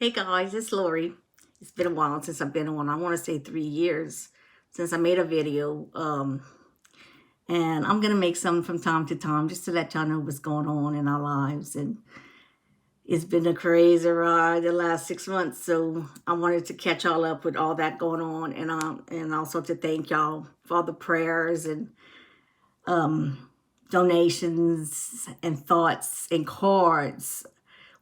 Hey guys, it's Lori. It's been a while since I've been on. I want to say 3 years since I made a video. And I'm gonna make some from time to time just to let y'all know what's going on in our lives. And it's been a crazy ride the last 6 months, so I wanted to catch y'all up with all that going on, and also to thank y'all for all the prayers and um, donations and thoughts and cards.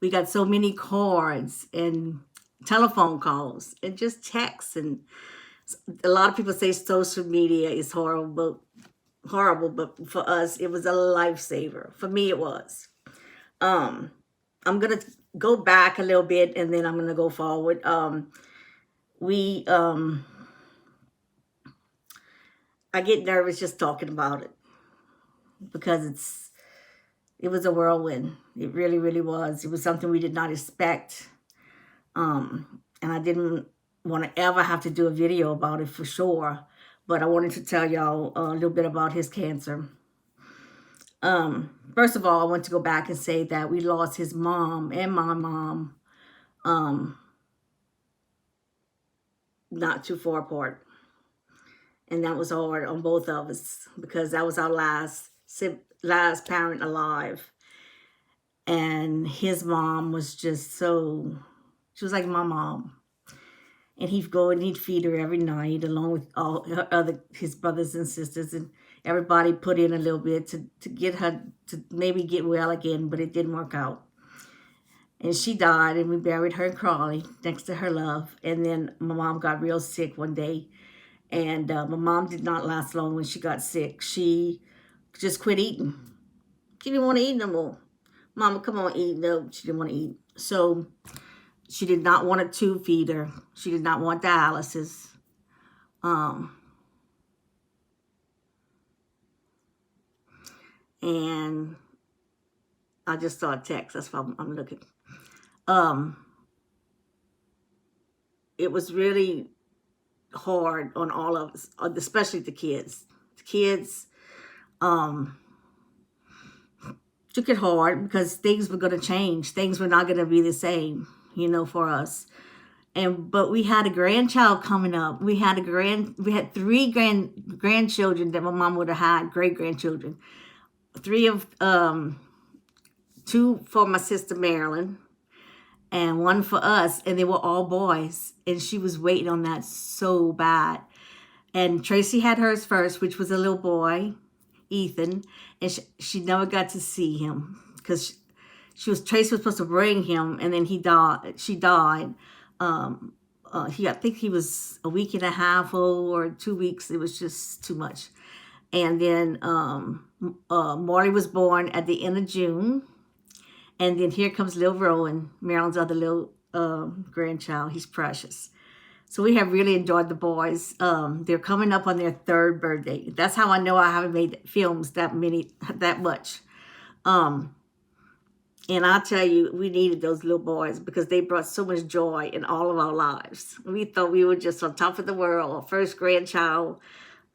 We got so many cards and telephone calls and just texts, and a lot of people say social media is horrible, but for us it was a lifesaver. For me it was. um I'm gonna go back a little bit and then I'm gonna go forward. We I get nervous just talking about it because it was a whirlwind. It really, really was. It was something we did not expect. And I didn't want to ever have to do a video about it for sure. But I wanted to tell y'all a little bit about his cancer. First of all, I want to go back and say that we lost his mom and my mom not too far apart. And that was hard on both of us because that was our last parent alive. And his mom was just she was like my mom. And he'd go and he'd feed her every night along with all his brothers and sisters, and everybody put in a little bit to get her to maybe get well again, but it didn't work out. And she died, and we buried her in Crawley next to her love. And then my mom got real sick one day, and my mom did not last long when she got sick. She just quit eating. She didn't want to eat no more. Mama, come on, eat. No, she didn't want to eat. So she did not want a tube feeder. She did not want dialysis. And I just saw a text. That's why I'm looking. It was really hard on all of us, especially the kids. The kids took it hard because things were going to change. Things were not going to be the same, for us. But we had a grandchild coming up. We had three grandchildren that my mom would have had, great grandchildren. Two for my sister Marilyn, and one for us, and they were all boys. And she was waiting on that so bad. And Tracy had hers first, which was a little boy, Ethan, and she never got to see him because Tracy was supposed to bring him, and then he died. She died. I think he was a week and a half old or 2 weeks. It was just too much. And then Marley was born at the end of June. And then here comes Lil Rowan, Marilyn's other little grandchild. He's precious. So we have really enjoyed the boys. They're coming up on their third birthday. That's how I know I haven't made films that much. And I'll tell you, we needed those little boys because they brought so much joy in all of our lives. We thought we were just on top of the world. Our first grandchild.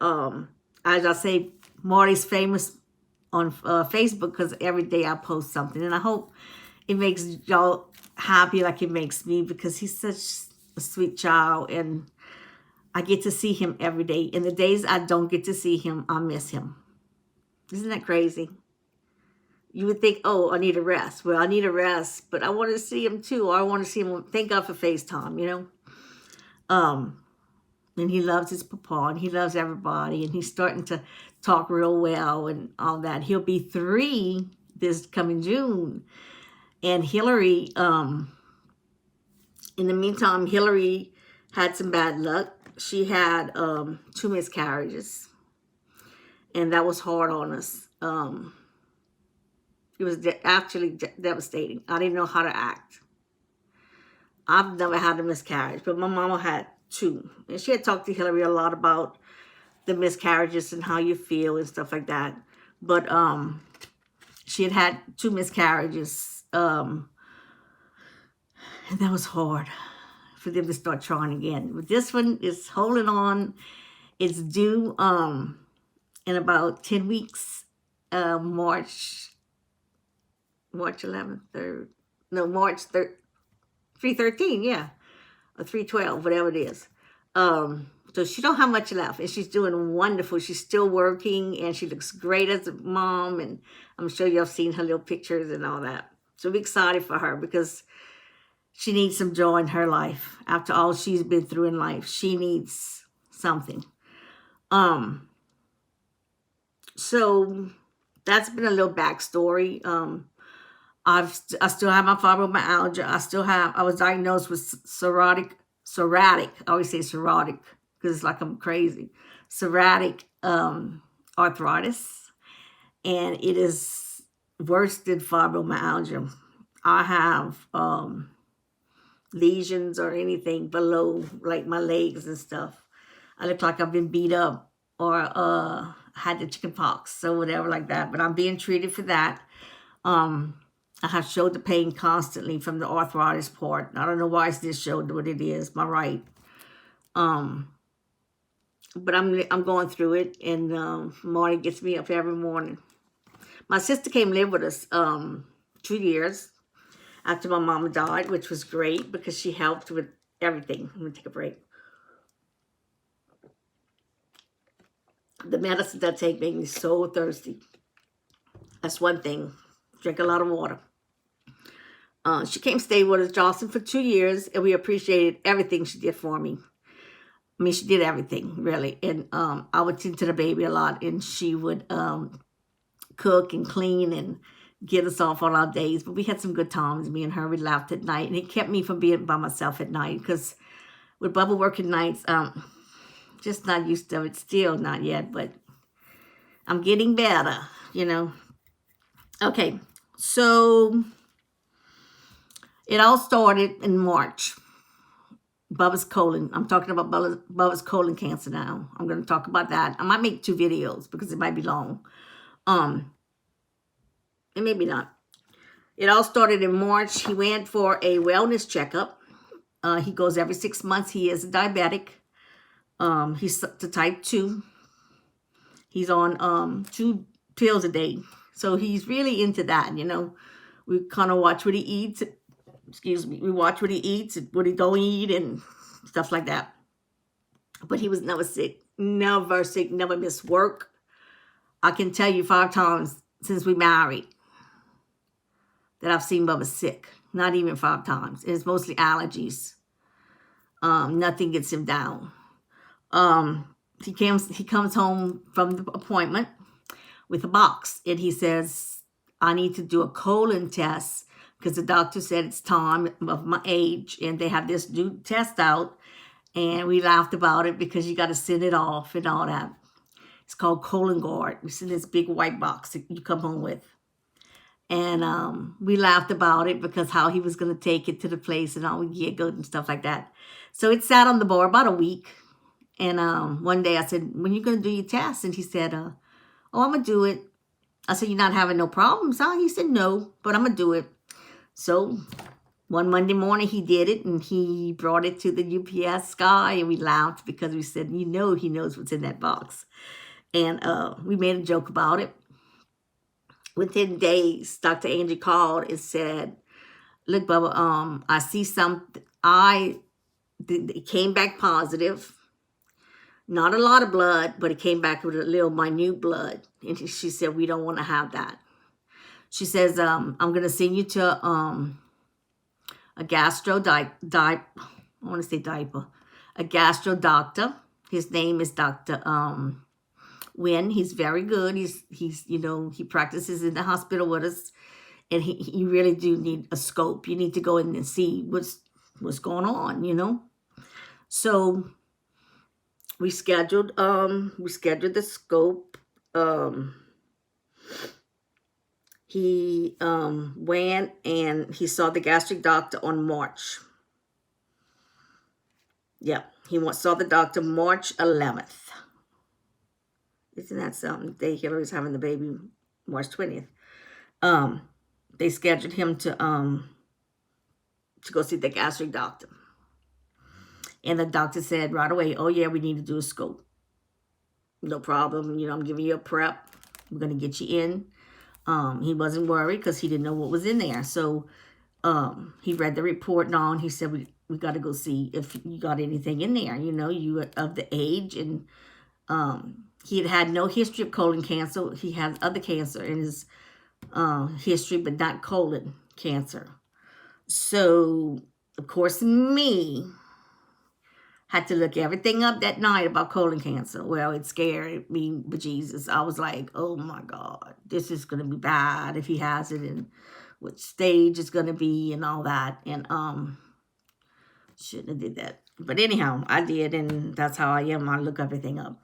As I say, Marty's famous on Facebook because every day I post something. And I hope it makes y'all happy like it makes me, because he's such a sweet child. And I get to see him every day. And the days I don't get to see him, I miss him. Isn't that crazy? You would think, oh, I need a rest. Well, I need a rest, but I want to see him too. Or I want to see him. Thank God for FaceTime, And he loves his papa, and he loves everybody, and he's starting to talk real well and all that. He'll be 3 this coming June. And Hillary, in the meantime, Hillary had some bad luck. She had 2 miscarriages, and that was hard on us. It was actually devastating. I didn't know how to act. I've never had a miscarriage, but my mama had 2. And she had talked to Hillary a lot about the miscarriages and how you feel and stuff like that. But she had 2 miscarriages. And that was hard for them to start trying again. But this one is holding on. It's due in about 10 weeks, March 11th, 3rd. No, March 3rd. 313, yeah, or 312, whatever it is. So she don't have much left, and she's doing wonderful. She's still working, and she looks great as a mom, and I'm sure y'all seen her little pictures and all that. So we're excited for her because she needs some joy in her life. After all she's been through in life, she needs something. So that's been a little backstory. I still have my fibromyalgia. I was diagnosed with psoriatic. I always say psoriatic because it's like I'm crazy. Psoriatic arthritis, and it is worse than fibromyalgia. I have lesions or anything below, like my legs and stuff. I look like I've been beat up or had the chicken pox or whatever like that. But I'm being treated for that. I have shoulder pain constantly from the arthritis part. I don't know why it's this shoulder, what it is, my right. But I'm going through it, and Marty gets me up every morning. My sister came live with us 2 years after my mama died, which was great because she helped with everything. I'm gonna take a break. The medicines I take make me so thirsty. That's one thing. Drink a lot of water. She came stay with us, Johnson, for 2 years, and we appreciated everything she did for me. I mean, she did everything, really. And I would tend to the baby a lot, and she would cook and clean and get us off on our days. But we had some good times. Me and her, we laughed at night, and it kept me from being by myself at night because with Bubba working nights, just not used to it. Still not yet, but I'm getting better, you know. Okay, so it all started in March. Bubba's colon. I'm talking about Bubba's colon cancer now. I'm going to talk about that. I might make 2 videos because it might be long. And maybe not. It all started in March. He went for a wellness checkup. He goes every 6 months. He is a diabetic. He's the type 2. He's on 2 pills a day. So he's really into that, you know. We kind of watch what he eats. Excuse me. We watch what he eats, what he don't eat, and stuff like that. But he was never sick. Never sick. Never missed work. I can tell you 5 times since we married that I've seen Bubba sick. Not even 5 times. It's mostly allergies. Nothing gets him down. He comes home from the appointment with a box, and he says, I need to do a colon test because the doctor said it's time of my age, and they have this new test out, and we laughed about it because you got to send it off and all that. It's called Cologuard. It's in this big white box that you come home with. And we laughed about it because how he was going to take it to the place and all, we giggled and stuff like that. So it sat on the board about a week. And one day I said, when you going to do your test? And he said, oh, I'm going to do it. I said, you're not having no problems, huh? He said, no, but I'm going to do it. So one Monday morning he did it, and he brought it to the UPS guy, and we laughed because we said, you know, he knows what's in that box. And we made a joke about it. Within days, Dr. Angie called and said, look, Bubba, I see something. It came back positive. Not a lot of blood, but it came back with a little minute blood. And she said, we don't want to have that. She says, I'm going to send you to a gastro doctor. His name is Dr. Wynn. He's very good. He's you know, he practices in the hospital with us, and you really do need a scope. You need to go in and see what's going on, you know. So we scheduled the scope. He went and he saw the gastric doctor on March. Yep, he saw the doctor March 11th. Isn't that something? The day Hillary's having the baby, March 20th. They scheduled him to go see the gastric doctor. And the doctor said right away, oh yeah, we need to do a scope. No problem. You know, I'm giving you a prep. We're going to get you in. He wasn't worried because he didn't know what was in there. So He read the report and all, and he said, we got to go see if you got anything in there. You know, you are of the age. And he had no history of colon cancer. He had other cancer in his history, but not colon cancer. So, of course, me had to look everything up that night about colon cancer. Well, it scared me bejesus. I was like, oh my God, this is going to be bad if he has it, and what stage it's going to be and all that. And shouldn't have did that. But anyhow, I did, and that's how I am. I look everything up.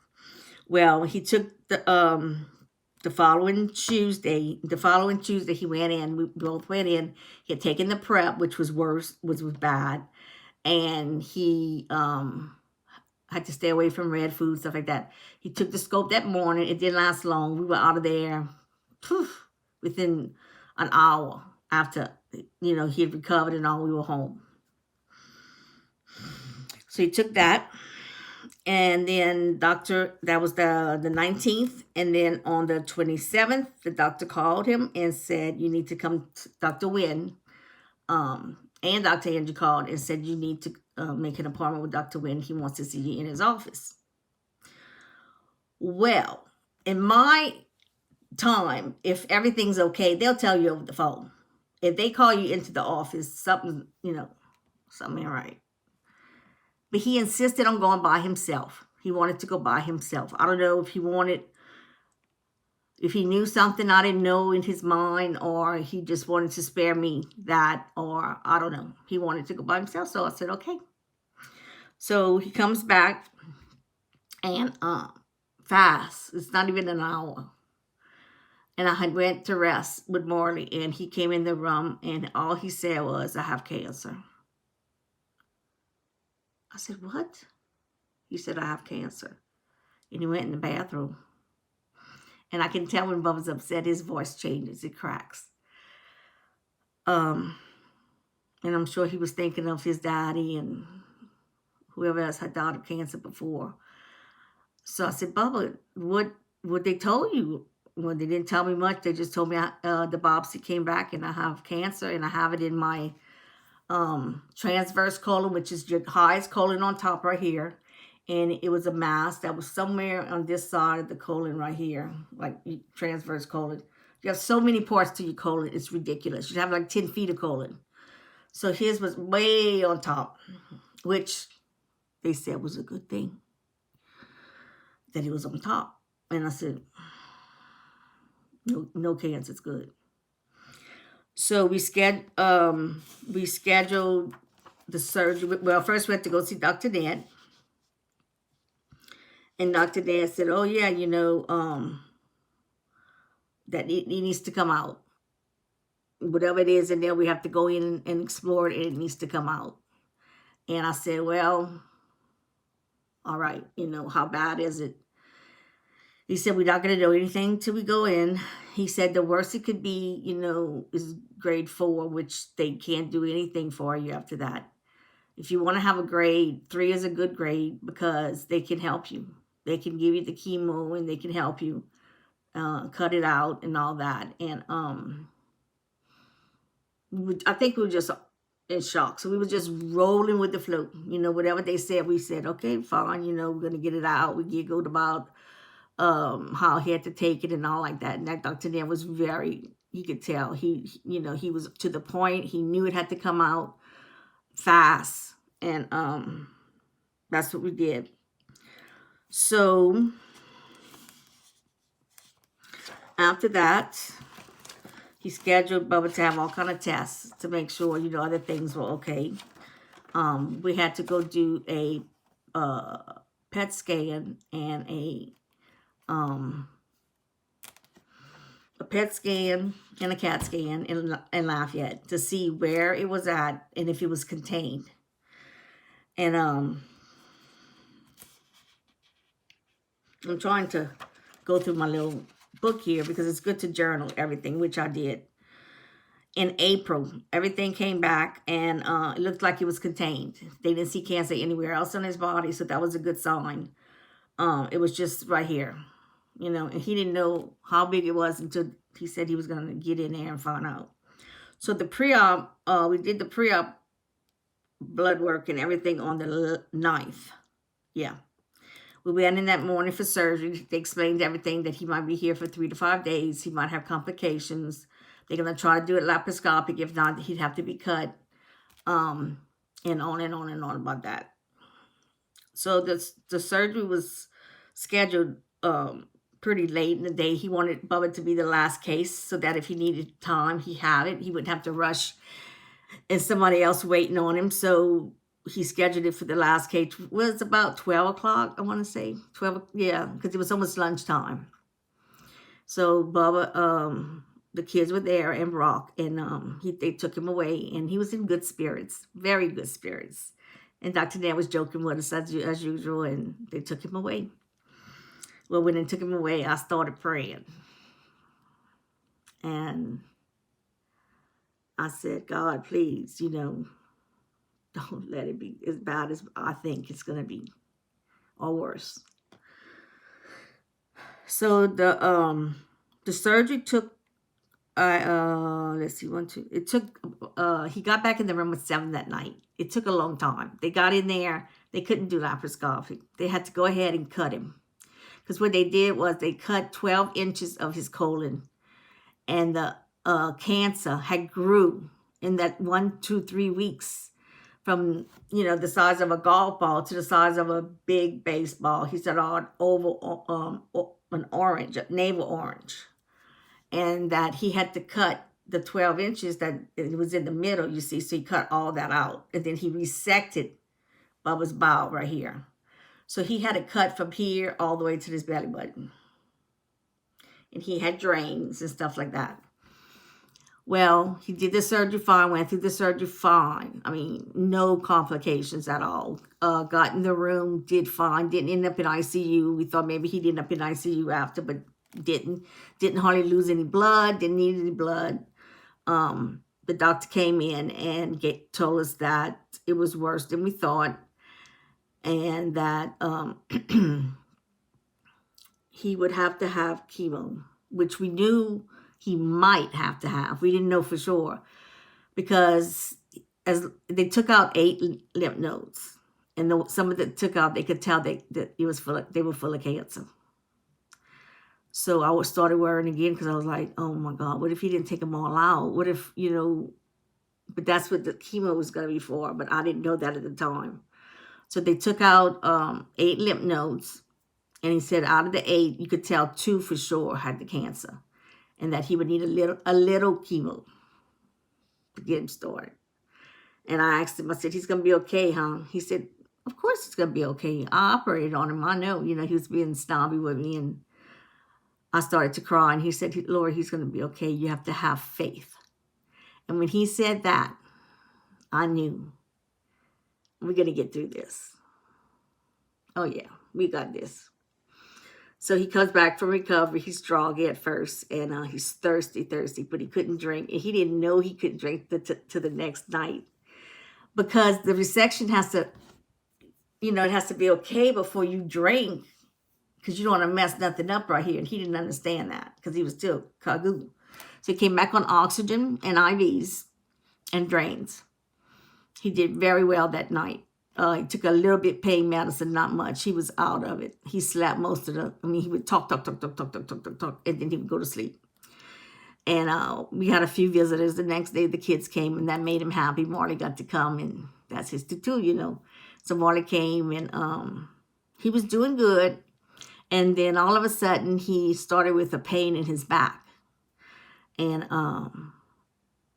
Well, he took the following Tuesday he went in. We both went in. He had taken the prep, which was worse, was bad. And he had to stay away from red food, stuff like that. He took the scope that morning. It didn't last long. We were out of there within an hour after, you know, he had recovered and all. We were home. So he took that. And then that was the 19th. And then on the 27th, the doctor called him and said, you need to come, Dr. Wynn, and Dr. Andrew called and said, you need to make an appointment with Dr. Wynn. He wants to see you in his office. Well, in my time, if everything's okay, they'll tell you over the phone. If they call you into the office, something ain't right. But he insisted on going by himself. He wanted to go by himself. I don't know if he knew something I didn't know in his mind, or he just wanted to spare me that, or I don't know. He wanted to go by himself, so I said, okay. So he comes back, and fast. It's not even an hour. And I had went to rest with Morley, and he came in the room, and all he said was, I have cancer. I said, what? He said, I have cancer. And he went in the bathroom. And I can tell when Bubba's upset, his voice changes. It cracks. And I'm sure he was thinking of his daddy and whoever else had died of cancer before. So I said, Bubba, what they told you? Well, they didn't tell me much. They just told me the biopsy came back and I have cancer, and I have it in my transverse colon, which is your highest colon on top right here. And it was a mass that was somewhere on this side of the colon right here, like transverse colon. You have so many parts to your colon, it's ridiculous. You have like 10 feet of colon. So his was way on top, which they said was a good thing, that it was on top. And I said, no cancer, it's good. So we scheduled the surgery. Well, first we had to go see Dr. Ned. And Dr. Ned said, oh yeah, that it needs to come out. Whatever it is in there, we have to go in and explore it, and it needs to come out. And I said, well, all right, how bad is it? He said, we're not going to know anything till we go in. He said the worst it could be, is grade 4, which they can't do anything for you after that. If you want to have a grade, 3 is a good grade because they can help you. They can give you the chemo and they can help you cut it out and all that. And I think we were just in shock. So we were just rolling with the flow. Whatever they said, we said, okay, fine. We're going to get it out. We giggled about how he had to take it and all like that. And that Dr. Ned was you could tell he was to the point. He knew it had to come out fast. And that's what we did. So after that, he scheduled Bubba to have all kind of tests to make sure, other things were okay. We had to go do a PET scan and a PET scan and a CAT scan in Lafayette to see where it was at and if it was contained. And I'm trying to go through my little book here because it's good to journal everything, which I did. In April, everything came back and it looked like it was contained. They didn't see cancer anywhere else on his body, so that was a good sign. It was just right here. And he didn't know how big it was until he said he was going to get in there and find out. So the pre-op, we did the pre-op blood work and everything on the 9th. Yeah. We went in that morning for surgery. They explained everything, that he might be here for 3 to 5 days. He might have complications. They're going to try to do it laparoscopic. If not, he'd have to be cut. And on and on and on about that. So the surgery was scheduled pretty late in the day. He wanted Bubba to be the last case so that if he needed time, he had it. He wouldn't have to rush and somebody else waiting on him. So he scheduled it for the last case. It was about 12 o'clock, I want to say. 12, yeah, because it was almost lunchtime. So Bubba, the kids were there, and Brock, and they took him away, and he was in good spirits, very good spirits. And Dr. Dan was joking with us as usual, and they took him away. Well, when they took him away, I started praying. And I said, God, please, don't let it be as bad as I think it's going to be, or worse. So the surgery took, let's see, it took, he got back in the room at 7 that night. It took a long time. They got in there. They couldn't do laparoscopy. They had to go ahead and cut him. Because what they did was they cut 12 inches of his colon. And the cancer had grew in that 1, 2, 3 weeks from, the size of a golf ball to the size of a big baseball. He said, an oval, an orange, a navel orange. And that he had to cut the 12 inches that it was in the middle, you see. So he cut all that out. And then he resected Bubba's bowel right here. So he had it cut from here all the way to his belly button. And he had drains and stuff like that. Well, he did the surgery fine, went through the surgery fine. I mean, no complications at all. Got in the room, did fine, didn't end up in ICU. We thought maybe he'd end up in ICU after, but didn't hardly lose any blood, didn't need any blood. The doctor came in and told us that it was worse than we thought, and that he would have to have chemo, which we knew he might have to have. We didn't know for sure, because as they took out 8 lymph nodes, and some of that took out, they could tell that they were full of cancer. So I started worrying again, because I was like, oh my God, what if he didn't take them all out? What if, but that's what the chemo was going to be for, but I didn't know that at the time. So they took out 8 lymph nodes, and he said out of the 8, you could tell 2 for sure had the cancer, and that he would need a little chemo to get him started. And I asked him, I said, he's going to be okay, huh? He said, of course he's going to be okay. I operated on him. I know, he was being snobby with me, and I started to cry, and he said, Lord, he's going to be okay. You have to have faith. And when he said that, I knew we're going to get through this. Oh, yeah, we got this. So he comes back from recovery. He's droggy at first, and he's thirsty, but he couldn't drink. And he didn't know he couldn't drink to the next night, because the resection has to, it has to be okay before you drink, because you don't want to mess nothing up right here. And he didn't understand that, because he was still cagoo. So he came back on oxygen and IVs and drains. He did very well that night. He took a little bit pain medicine, not much. He was out of it. He slept most of he would talk, and then he would go to sleep. And we had a few visitors. The next day, the kids came, and that made him happy. Marley got to come, and that's his too. So Marley came, and he was doing good. And then all of a sudden, he started with a pain in his back, and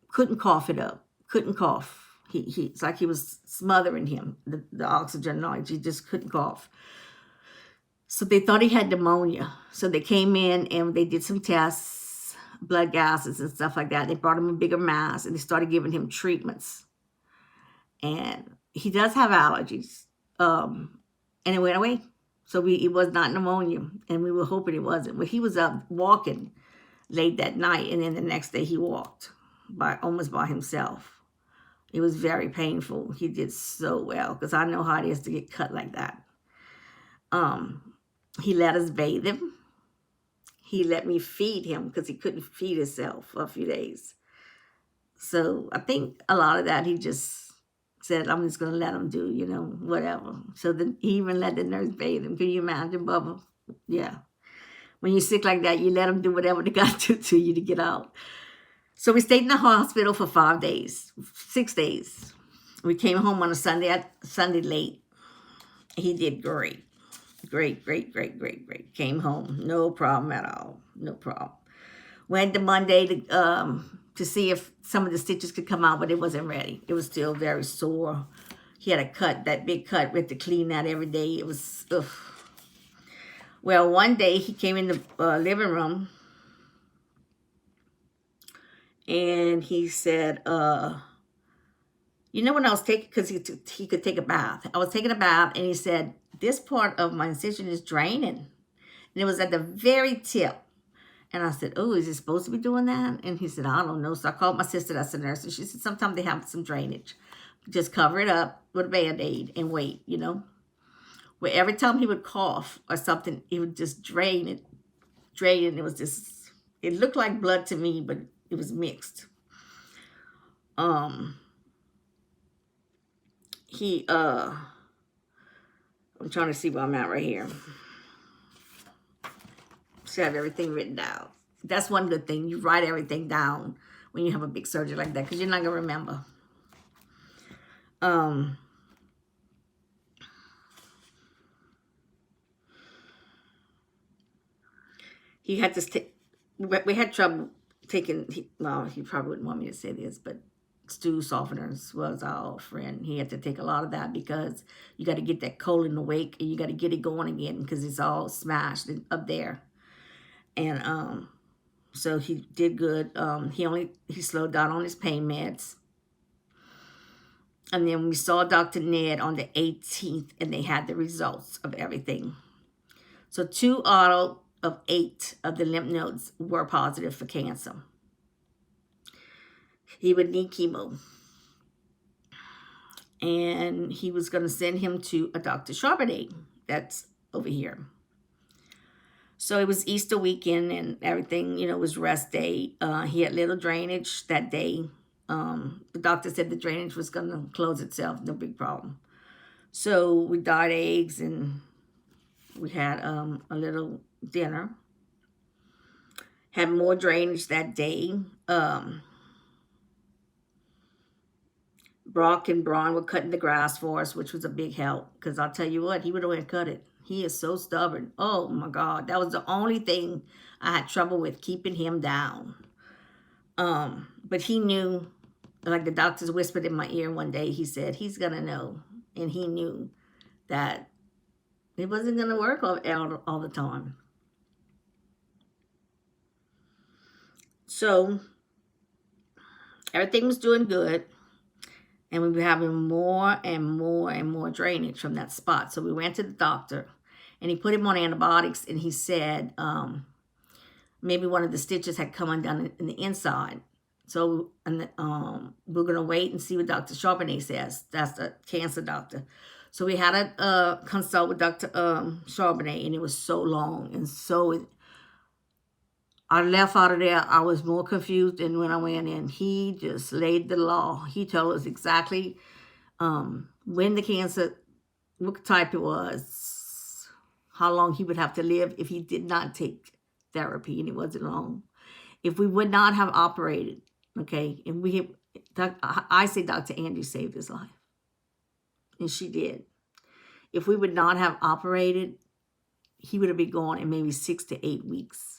couldn't cough it up. Couldn't cough. It's like he was smothering him, the oxygen noise. He just couldn't cough. So they thought he had pneumonia. So they came in and they did some tests, blood gases and stuff like that. They brought him a bigger mass, and they started giving him treatments. And he does have allergies. And it went away. So it was not pneumonia, and we were hoping it wasn't. But he was up walking late that night, and then the next day he walked almost by himself. It was very painful. He did so well, because I know how it is to get cut like that. He let us bathe him. He let me feed him, because he couldn't feed himself for a few days. So I think a lot of that he just said, I'm just going to let him do, whatever. So then he even let the nurse bathe him. Can you imagine, Bubba? Yeah. When you're sick like that, you let them do whatever they got to you to get out. So we stayed in the hospital for 5 days, 6 days. We came home on a Sunday late. He did great. Great, great, great, great, great. Came home. No problem at all. No problem. Went to Monday to see if some of the stitches could come out, but it wasn't ready. It was still very sore. He had a cut, that big cut. We had to clean that every day. It was, ugh. Well, one day he came in the living room and he said, when I was taking, because he could take a bath. I was taking a bath and he said, this part of my incision is draining. And it was at the very tip. And I said, oh, is it supposed to be doing that? And he said, I don't know. So I called my sister, that's a nurse, and she said, sometimes they have some drainage. Just cover it up with a Band-Aid and wait, Where every time he would cough or something, it would just drain it. It was just, it looked like blood to me, but it was mixed. I'm trying to see where I'm at right here. Should have everything written down. That's one good thing. You write everything down when you have a big surgery like that, because you're not going to remember. He had to we had trouble taking, he probably wouldn't want me to say this, but stool softeners was our friend. He had to take a lot of that because you got to get that colon awake and you got to get it going again because it's all smashed up there. And so he did good. He slowed down on his pain meds. And then we saw Dr. Ned on the 18th and they had the results of everything. So 2 out of 8 of the lymph nodes were positive for cancer. He would need chemo. And he was going to send him to a Dr. Charbonnet. That's over here. So it was Easter weekend and everything, was rest day. He had little drainage that day. The doctor said the drainage was going to close itself. No big problem. So we dyed eggs and we had a little dinner. Had more drainage that day. Brock and Braun were cutting the grass for us, which was a big help. Because I'll tell you what, he would have went and cut it. He is so stubborn. Oh, my God. That was the only thing I had trouble with, keeping him down. But he knew, like the doctors whispered in my ear one day, he said, he's going to know. And he knew that it wasn't going to work all the time. So everything was doing good. And we were having more and more and more drainage from that spot. So we went to the doctor and he put him on antibiotics and he said maybe one of the stitches had come undone in the inside. So we're going to wait and see what Dr. Charbonnet says. That's the cancer doctor. So we had a consult with Dr. Charbonnet and it was so long. And so I left out of there, I was more confused than when I went in. He just laid the law. He told us exactly when the cancer, what type it was, how long he would have to live if he did not take therapy, and it wasn't long. If we would not have operated, okay, and I say Dr. Angie saved his life, and she did. If we would not have operated, he would have been gone in maybe 6 to 8 weeks.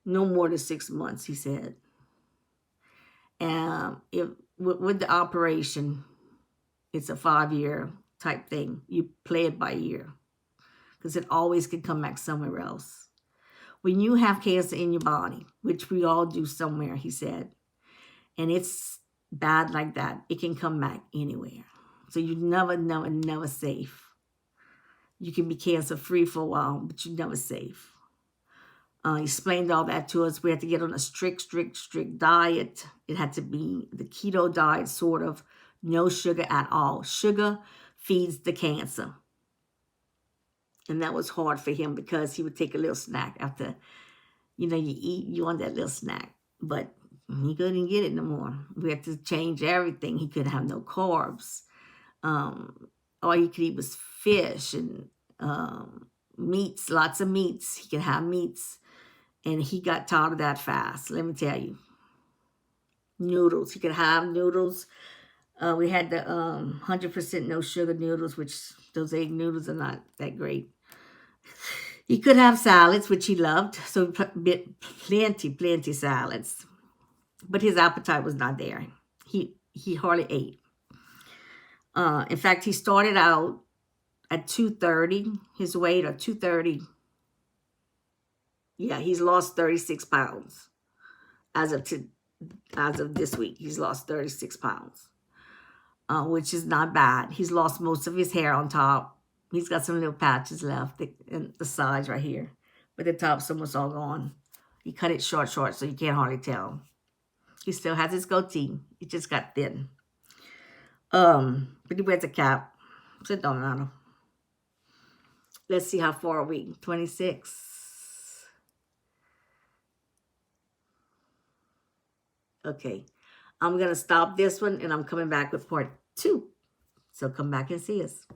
No more than 6 months, he said. And with the operation, it's a 5-year type thing. You play it by year because it always can come back somewhere else. When you have cancer in your body, which we all do somewhere, he said, and it's bad like that, it can come back anywhere. So you're never safe. You can be cancer-free for a while, but you're never safe. He explained all that to us. We had to get on a strict diet. It had to be the keto diet, sort of. No sugar at all. Sugar feeds the cancer. And that was hard for him because he would take a little snack after, you eat, you want that little snack. But He couldn't get it no more. We had to change everything. He couldn't have no carbs. All he could eat was fish and meats, lots of meats. He could have meats. And he got tired of that fast, let me tell you. Noodles. He could have noodles. We had the 100% no sugar noodles, which those egg noodles are not that great. He could have salads, which he loved. So plenty salads. But his appetite was not there. He hardly ate. In fact, he started out at 230, his weight, or 230. Yeah, he's lost 36 pounds. As of this week, he's lost 36 pounds, which is not bad. He's lost most of his hair on top. He's got some little patches left in the sides right here, but the top's almost all gone. He cut it short, so you can't hardly tell. He still has his goatee. It just got thin. But he wears a cap, so it don't matter. Let's see how far are we. 26. Okay. I'm going to stop this one, and I'm coming back with part 2. So come back and see us.